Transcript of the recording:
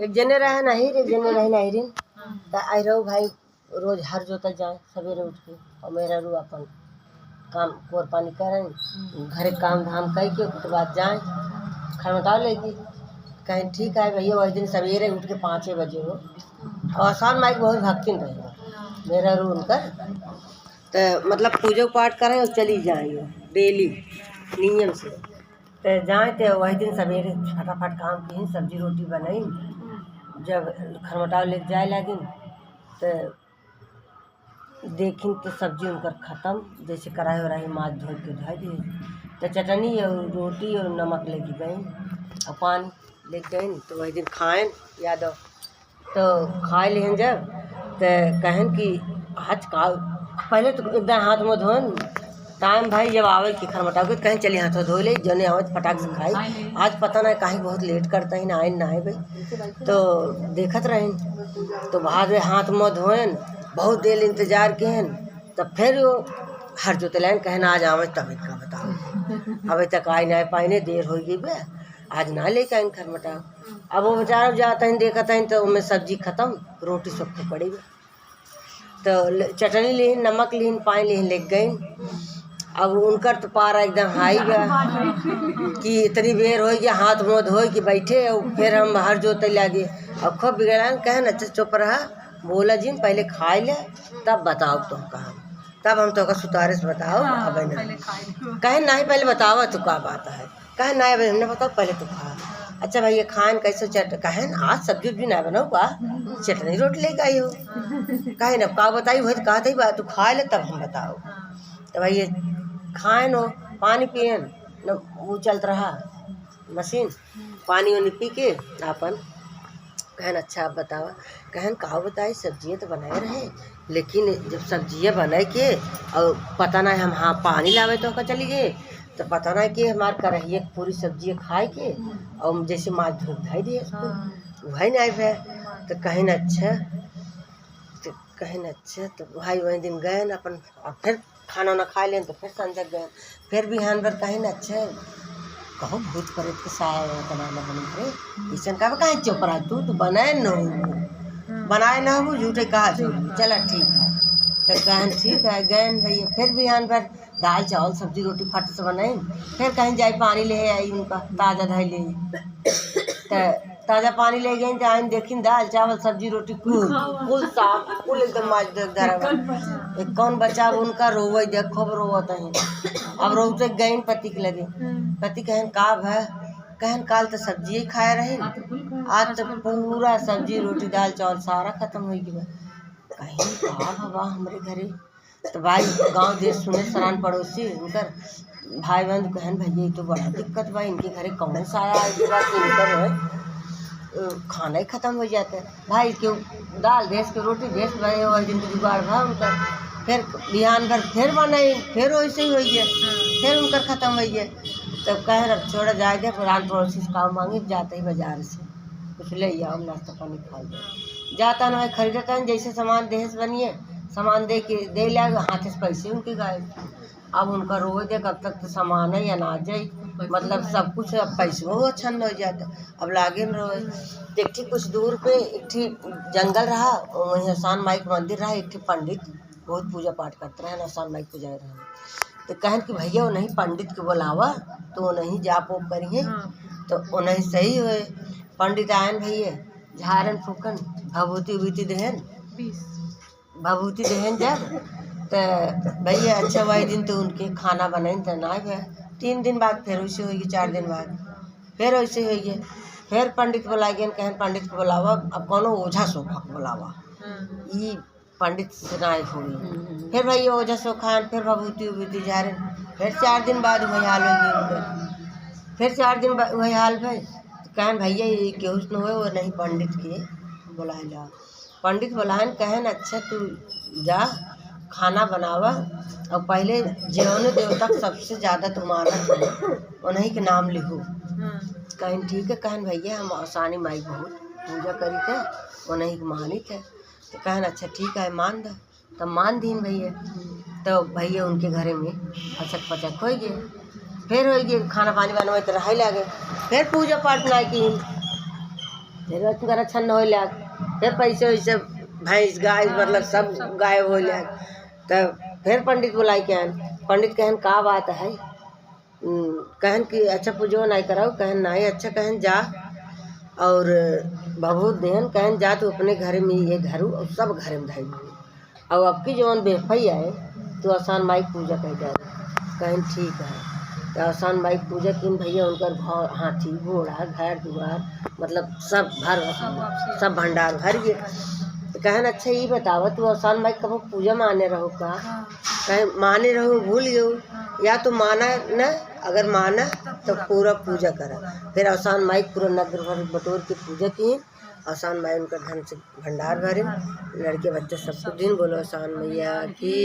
एक जने रहे नहीं रे, जने रहे नहीं रे तो आई रहो भाई रोज हर जोता जाए सवेरे उठ के और मेरा रू अपन काम कोर पानी करें घरे काम धाम करके उसके बाद जाए खरमटा लेगी। कहीं ठीक है भैया वही दिन सवेरे उठ के 5 बजे हो और आसान माइक बहुत भक्तिन रहे मेरा रू उनकर तो मतलब पूजा पाठ करें और चली जाएंगे डेली नियम से तो जाए तो वही दिन सवेरे फटाफट काम की सब्जी रोटी बनाई जब खरमटाव लेके जाए लगिन तो देखिन तो सब्जी उनकर ख़त्म जैसे कढ़ाई वढ़ाई माछ धो के धो दिए तो चटनी और रोटी और नमक लेके गई और पानी लेके गई तो वही दिन खाएं यादव तो खाए लें जब तो कहन कि आज का पहले तो एकदम हाथ मुँह धोन टाइम भाई जब आवे कि खरमटा के कहीं चले हाथों धो ले जने आवे फटाक से खाई आज पता नहीं कहीं बहुत लेट करता ही ना आए भाई तो देखत रहें तो बाद में हाथ मुँह धोएन बहुत देर इंतजार किए तब फिर वो हर जोतलैन कहन आज आवे तब इनका बताओ अभी तक आए ना पाइने देर हो गई बे आज ना लेके आए खरमटा अब वो बेचारा जाता है देखता है तो उनमें सब्जी ख़त्म रोटी सबको पड़ी तो चटनी लीन नमक लीन पानी लीन ले गई। अब उनकर तो पारा एकदम हाई गया कि इतनी देर हो गया हाथ मुँह धो कि बैठे और फिर हम हर जोते लगे अब खूब बिगड़ा कहन अच्छा चुप रहा बोला जी पहले खाए ले तब बताओ तुम कहा तब हम तो सुतारे से बताओ अब ना कहे नहीं पहले बताओ तो क्या बात है कहे नहीं भाई हमने बताओ पहले तो खा अच्छा भैया खान कैसे कहे आज सब्जी उब्जी ना बनाओ का चटनी रोटी लेके आई हो कहे ना का बताई वही कहा था बात तू खा ले तब हम बताओ तो भैया खाए नो पानी पिए न वो चलत रहा मशीन पानी वानी पी के अपन कहन अच्छा आप बतावा कहन का बताई सब्जियाँ तो बनाए रहे लेकिन जब सब्जियाँ बनाए के और पता नहीं हम हाँ पानी लावे तो का चली गए तो पता नहीं कि हमारे करहिए पूरी सब्जियाँ खाए के और जैसे माछ धो धाई दिए वही नहीं भे तो कहीं अच्छा तो भाई वही दिन गए न अपन और फिर खाना ना खा लें तो फिर संजय गए फिर बिहान भर कहीं अच्छा कहो भूत प्रेत के साया बनाना बने रे ऐसा कहा कहीं चुप रहा तू बनाए न बनाए ना हो झूठे कहा चला ठीक है तो कहन ठीक है गए भैया फिर बिहान भर दाल चावल सब्जी रोटी फट से बनाई फिर कहीं जाए पानी ले आई उनका ताज़ा धाई ले तो ताज़ा पानी ले गई तो आइन देखी दाल चावल सब्जी रोटी कुल साफ कुल एकदम माज देख एक कौन बच्चा उनका रोवे देख खूब रोवत है अब रोते गई पति के लगे पति कहन का है कहन काल तो सब्जी खाए रही आज तो पूरा सब्जी रोटी दाल चावल सारा खत्म हो गया कहीं का हवा हमारे घरे तो भाई गांव देश सुने सरान पड़ोसी उनकर भाई बहन कहन भैया ये तो बड़ा दिक्कत भाई इनके घरे कौन सा आया इनकर है खाना ही ख़त्म हो जाता है भाई क्यों दाल भैंस की रोटी भैंस बने और दिन जुगाड़ भा उनका फिर बिहान भर फिर बनाई फिर वैसे ही हो गया फिर उनकर ख़त्म हो गया तब कह रख छोड़ा जाए दे पुरान पड़ोसी से काम मांगे जाते ही बाजार से कुछ ले आओ नाश्ता पानी खा लो जाता ना खरीदता है जैसे सामान देश बनिए सामान दे के दे लगे हाथ से पैसे उनके गाय अब उनका रोए दे कब तक तो सामान है अनाज है मतलब सब कुछ अब पैसे वो अच्छा हो जाता अब लागे में रोए एक ठीक कुछ दूर पे एक ठीक जंगल रहा वहीं आसान माई का मंदिर रहा एक ठीक पंडित बहुत पूजा पाठ करते रहे आसान माई पूजा रहे तो कहन कि भैया वो नहीं पंडित के बुलावा तो वो नहीं जाप ओप करिए तो वो नहीं सही हुए पंडित आयन भैया झारन फूकन भभूति उभूति दहन भभूति दहन जब तो भैया अच्छा वही दिन तो उनके खाना बनाए तो ना गया 3 दिन बाद फिर वैसे होगी 4 दिन बाद फिर वैसे हो गया फिर पंडित बुला गए कहन पंडित को बुलावा अब कोनो ओझा सोखा बुलावा ये पंडित से ना हुई फिर भैया ओझा सोखा फिर भभूति उभूति झारे फिर 4 दिन बाद वही हाल होगी फिर 4 दिन बाद वही हाल भाई तो कहन भैया ये केहू न हो वो नहीं पंडित के बुलाए ला पंडित बुलान कहन अच्छा तू जा खाना बनावा और पहले जौन देवता सबसे ज़्यादा तुम मानत हो उन्हीं के नाम लिखो कहन ठीक है कहन भैया हम आसानी माई बहुत पूजा करी थे उन्हीं के मानी थे तो कहन अच्छा ठीक है मान दो तब मान दीन भैया तो भैया उनके घरे में अचक पचक हो गए फिर हो गए खाना पानी बनवाए तो रहा लगे फिर पूजा पाठ ना की फिर उनका छन्न हो लाग, फिर पैसे वैसे भैंस गाय मतलब सब गायब हो लाग। तब फिर पंडित बुलाई के आन, पंडित कहन का बात है, कहन कि अच्छा पूजो नहीं कराओ, कहन नहीं अच्छा, कहन जा और बहुत देहन, कहन जा तू अपने घर में ये घर और सब घर में धाई और अब की जौन बेफई आए तो आसान माई पूजा कह जा, कहन ठीक है। तो आसान माई पूजा किन भैया उनकर घर हाथी घोड़ा घर दुआर मतलब सब भंडार भर गए। तो कहन अच्छा ये बतावा तू आसान माई कब पूजा माने रहो का, कहे माने रहो भूल गयो या तो माना न, अगर माना तो पूरा पूजा करा। फिर आसान माई पूरा नगर भर बटोर के पूजा की, आसान माई उनका धन से भंडार भरे, लड़के बच्चे सबको दिन बोलो आसान मैया की।